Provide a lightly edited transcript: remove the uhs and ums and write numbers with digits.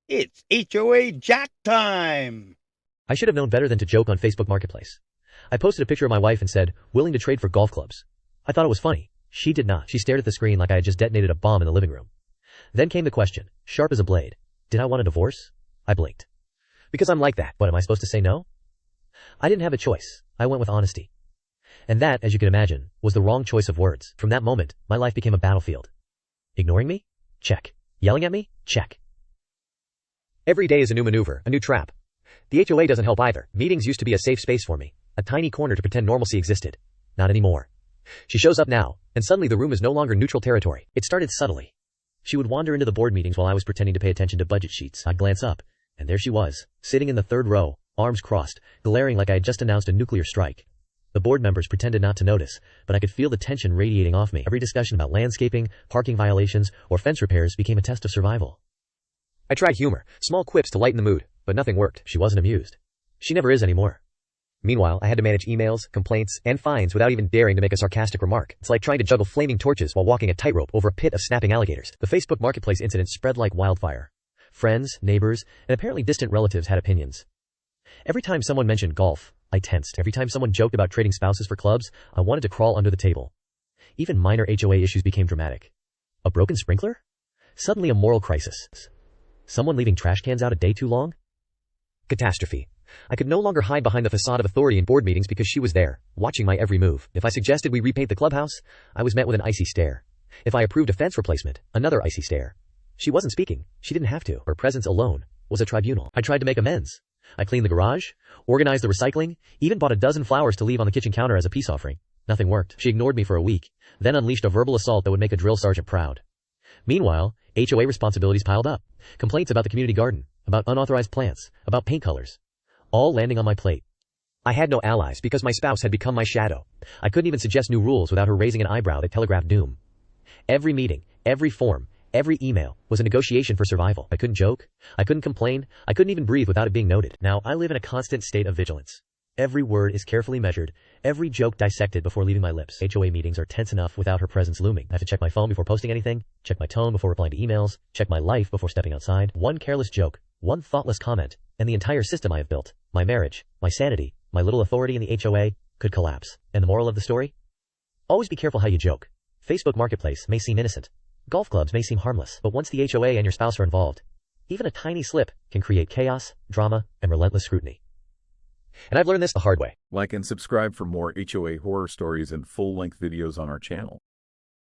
It's HOA Jack time! I should have known better than to joke on Facebook Marketplace. I posted a picture of my wife and said, willing to trade for golf clubs. I thought it was funny. She did not. She stared at the screen like I had just detonated a bomb in the living room. Then came the question, sharp as a blade. Did I want a divorce? I blinked. Because I'm like that. What, am I supposed to say no? I didn't have a choice. I went with honesty. And that, as you can imagine, was the wrong choice of words. From that moment, my life became a battlefield. Ignoring me? Check. Yelling at me? Check. Every day is a new maneuver, a new trap. The HOA doesn't help either. Meetings used to be a safe space for me, a tiny corner to pretend normalcy existed. Not anymore. She shows up now, and suddenly the room is no longer neutral territory. It started subtly. She would wander into the board meetings while I was pretending to pay attention to budget sheets. I'd glance up, and there she was, sitting in the third row, arms crossed, glaring like I had just announced a nuclear strike. The board members pretended not to notice, but I could feel the tension radiating off me. Every discussion about landscaping, parking violations, or fence repairs became a test of survival. I tried humor, small quips to lighten the mood, but nothing worked. She wasn't amused. She never is anymore. Meanwhile, I had to manage emails, complaints, and fines without even daring to make a sarcastic remark. It's like trying to juggle flaming torches while walking a tightrope over a pit of snapping alligators. The Facebook Marketplace incident spread like wildfire. Friends, neighbors, and apparently distant relatives had opinions. Every time someone mentioned golf, I tensed. Every time someone joked about trading spouses for clubs, I wanted to crawl under the table. Even minor HOA issues became dramatic. A broken sprinkler? Suddenly a moral crisis. Someone leaving trash cans out a day too long? Catastrophe. I could no longer hide behind the facade of authority in board meetings because she was there, watching my every move. If I suggested we repaint the clubhouse, I was met with an icy stare. If I approved a fence replacement, another icy stare. She wasn't speaking. She didn't have to. Her presence alone was a tribunal. I tried to make amends. I cleaned the garage, organized the recycling, even bought a dozen flowers to leave on the kitchen counter as a peace offering. Nothing worked. She ignored me for a week, then unleashed a verbal assault that would make a drill sergeant proud. Meanwhile, HOA responsibilities piled up. Complaints about the community garden, about unauthorized plants, about paint colors. All landing on my plate. I had no allies because my spouse had become my shadow. I couldn't even suggest new rules without her raising an eyebrow that telegraphed doom. Every meeting, every form, every email was a negotiation for survival. I couldn't joke. I couldn't complain. I couldn't even breathe without it being noted. Now I live in a constant state of vigilance. Every word is carefully measured, every joke dissected before leaving my lips. HOA meetings are tense enough without her presence looming. I have to check my phone before posting anything, check my tone before replying to emails, check my life before stepping outside. One careless joke, one thoughtless comment, and the entire system I have built, my marriage, my sanity, my little authority in the HOA, could collapse. And the moral of the story? Always be careful how you joke. Facebook Marketplace may seem innocent. Golf clubs may seem harmless, but once the HOA and your spouse are involved, even a tiny slip can create chaos, drama, and relentless scrutiny. And I've learned this the hard way. Like and subscribe for more HOA horror stories and full-length videos on our channel.